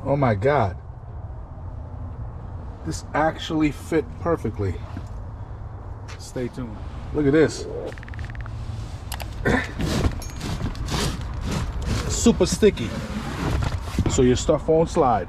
Oh my God. This actually fit perfectly. Stay tuned. Look at this. Super sticky, so your stuff won't slide.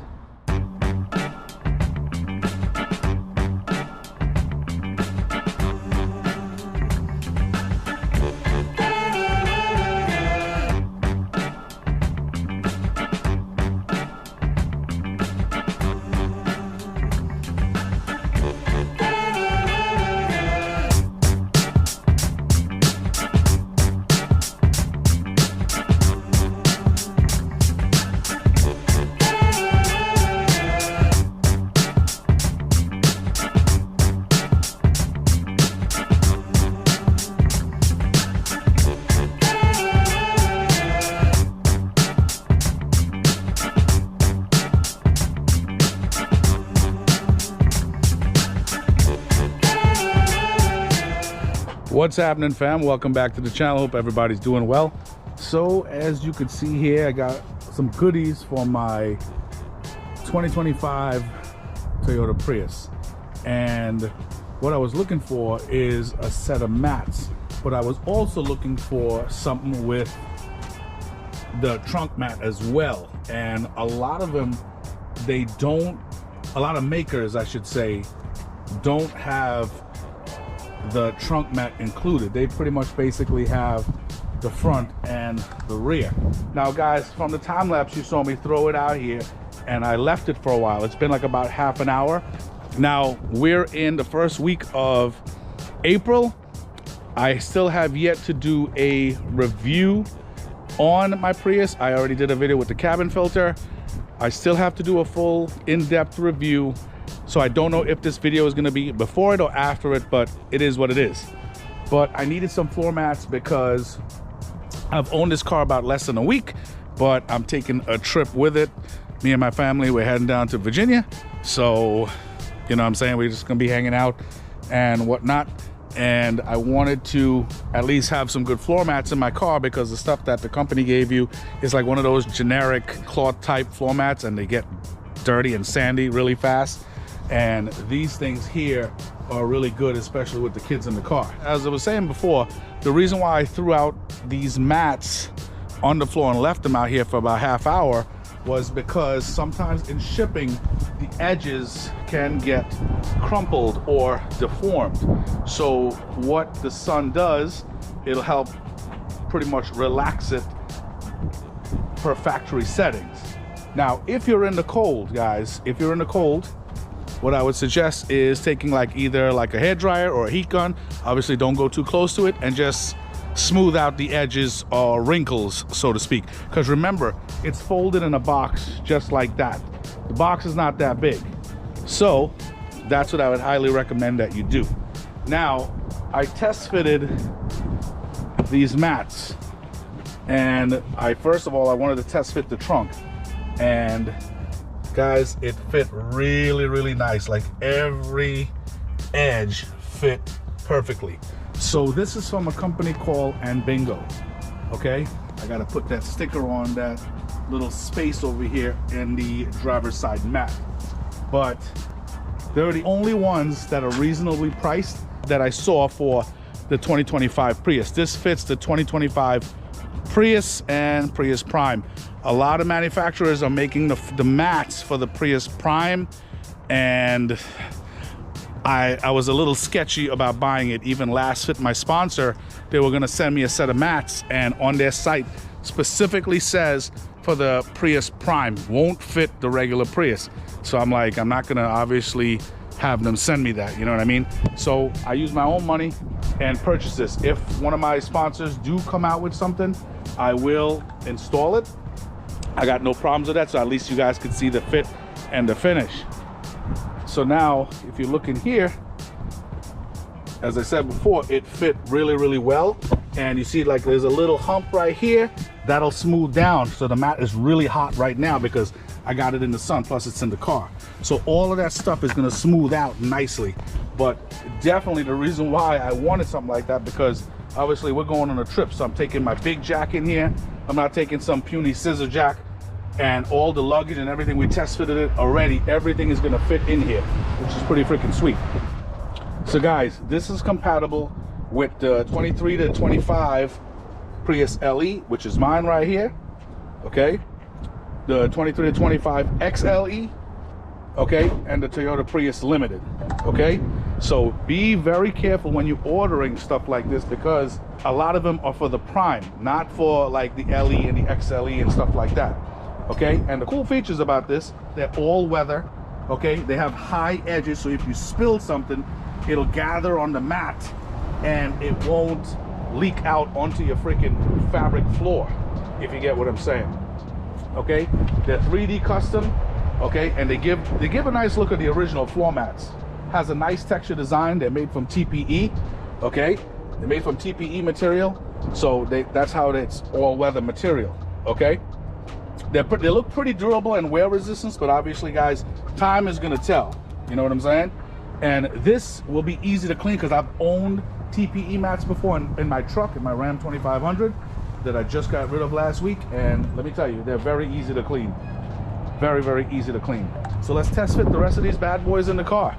What's happening, fam? Welcome back to the channel. Hope everybody's doing well. So as you can see here, I got some goodies for my 2025 Toyota Prius, and what I was looking for is a set of mats, but I was also looking for something with the trunk mat as well. And a lot of them, a lot of makers, I should say, don't have the trunk mat included. They pretty much basically have the front and the rear. Now guys, from the time lapse you saw me throw it out here and I left it for a while. It's been like about half an hour. Now we're in the first week of April. I still have yet to do a review on my Prius. I already did a video with the cabin filter. I still have to do a full in-depth review. So I don't know if this video is gonna be before it or after it, but it is what it is. But I needed some floor mats because I've owned this car about less than a week, but I'm taking a trip with it. Me and my family, we're heading down to Virginia. So, you know what I'm saying? We're just gonna be hanging out and whatnot. And I wanted to at least have some good floor mats in my car because the stuff that the company gave you is like one of those generic cloth type floor mats, and they get dirty and sandy really fast. And these things here are really good, especially with the kids in the car. As I was saying before, the reason why I threw out these mats on the floor and left them out here for about half hour was because sometimes in shipping, the edges can get crumpled or deformed. So what the sun does, it'll help pretty much relax it per factory settings. Now, if you're in the cold, guys, if you're in the cold, what I would suggest is taking like either like a hairdryer or a heat gun. Obviously don't go too close to it, and just smooth out the edges or wrinkles, so to speak. Because remember, it's folded in a box just like that. The box is not that big. So that's what I would highly recommend that you do. Now, I test fitted these mats, and first of all, I wanted to test fit the trunk. And guys, it fit really nice. Like every edge fit perfectly. So this is from a company called ANBINGO. Okay, I gotta put that sticker on that little space over here in the driver's side mat. But they're the only ones that are reasonably priced that I saw for the 2025 Prius. This fits the 2025 Prius and Prius Prime. A lot of manufacturers are making the mats for the Prius Prime, and I was a little sketchy about buying it. Even Last Fit, my sponsor, they were gonna send me a set of mats, and on their site specifically says for the Prius Prime, won't fit the regular Prius. So I'm like, I'm not gonna obviously have them send me that, you know what I mean? So I use my own money and purchase this. If one of my sponsors do come out with something, I will install it. I got no problems with that, so at least you guys can see the fit and the finish. So now, if you look in here, as I said before, it fit really well. And you see like there's a little hump right here, that'll smooth down. So the mat is really hot right now because I got it in the sun, plus it's in the car. So all of that stuff is gonna smooth out nicely. But definitely the reason why I wanted something like that, because obviously we're going on a trip, so I'm taking my big jack in here. I'm not taking some puny scissor jack. and all the luggage and everything, we test fitted it already. Everything is gonna fit in here, which is pretty freaking sweet. So guys, this is compatible with the 23 to 25 Prius LE, which is mine right here, okay? The 23 to 25 XLE, okay? And the Toyota Prius Limited, okay? So be very careful when you're ordering stuff like this, because a lot of them are for the Prime, not for like the LE and the XLE and stuff like that, okay? And the cool features about this, they're all weather, okay? They have high edges, so if you spill something, it'll gather on the mat and it won't leak out onto your freaking fabric floor, if you get what I'm saying, okay? They're 3D custom, okay? And they give a nice look at the original floor mats. Has a nice texture design. They're made from TPE, okay? They're made from TPE material, so that's how it's all-weather material, okay? They look pretty durable and wear resistance, but obviously, guys, time is gonna tell. You know what I'm saying? And this will be easy to clean because I've owned TPE mats before in my truck, in my Ram 2500 that I just got rid of last week, and let me tell you, they're very easy to clean. Very, very easy to clean. So let's test fit the rest of these bad boys in the car.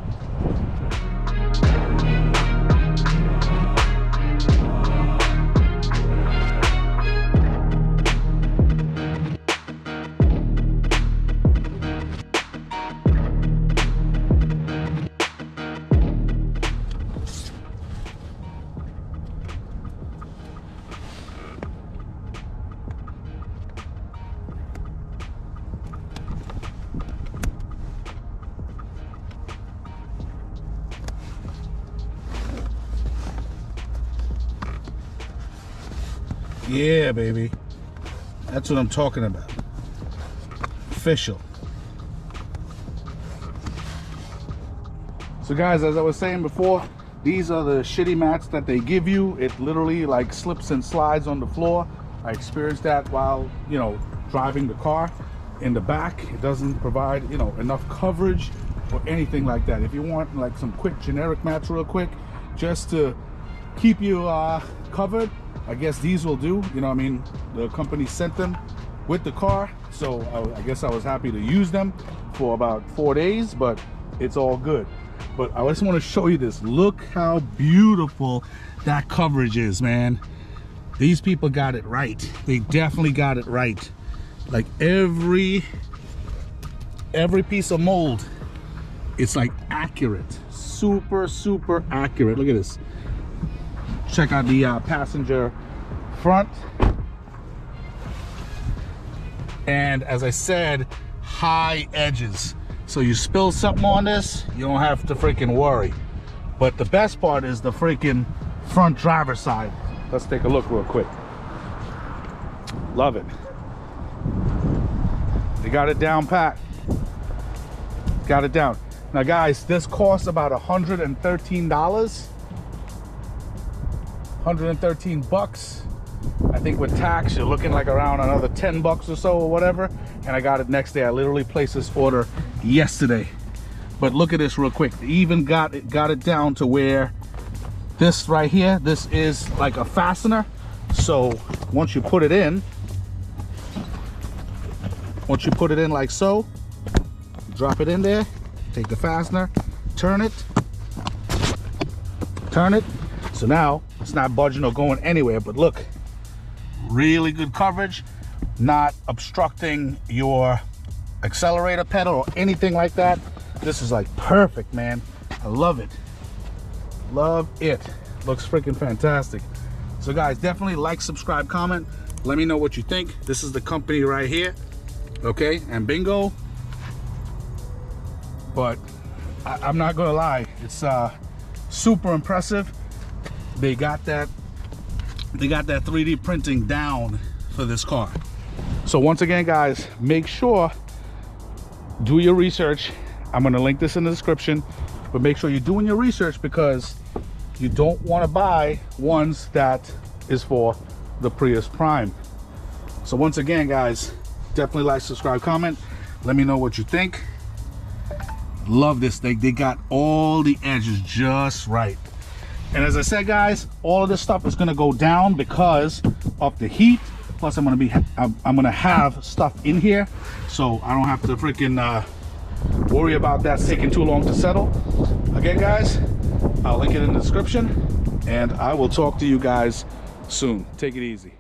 Yeah, baby. That's what I'm talking about. Official. So guys, as I was saying before, these are the shitty mats that they give you. It literally like slips and slides on the floor. I experienced that while, you know, driving the car in the back. It doesn't provide, you know, enough coverage or anything like that. If you want like some quick generic mats real quick, just to keep you covered, I guess these will do. You know what I mean? The company sent them with the car, so I guess I was happy to use them for about 4 days, but it's all good. But I just want to show you this. Look how beautiful that coverage is, man. These people got it right. They definitely got it right. Like every piece of mold, it's like accurate. Super, super accurate. Look at this. Check out the passenger front. And as I said, high edges. So you spill something on this, you don't have to freaking worry. But the best part is the freaking front driver's side. Let's take a look real quick. Love it. They got it down pat. Got it down. Now guys, this costs about $113. 113 bucks. I think with tax, you're looking like around another 10 bucks or so or whatever. And I got it next day. I literally placed this order yesterday. But look at this real quick. They even got it down to where this right here, this is like a fastener. So once you put it in like so, drop it in there, take the fastener, turn it. So now it's not budging or going anywhere, but look, really good coverage, not obstructing your accelerator pedal or anything like that. This is like perfect, man. I love it. Love it. Looks freaking fantastic. So guys, definitely like, subscribe, comment. Let me know what you think. This is the company right here. Okay, ANBINGO. But I'm not gonna lie, it's super impressive. They got that 3D printing down for this car. So once again, guys, make sure, do your research. I'm gonna link this in the description, but make sure you're doing your research, because you don't want to buy ones that is for the Prius Prime. So once again, guys, definitely like, subscribe, comment. Let me know what you think. Love this. They got all the edges just right. And as I said, guys, all of this stuff is going to go down because of the heat Plus, I'm gonna have stuff in here, so I don't have to freaking worry about that taking too long to settle. Again, guys, I'll link it in the description, and I will talk to you guys soon. Take it easy.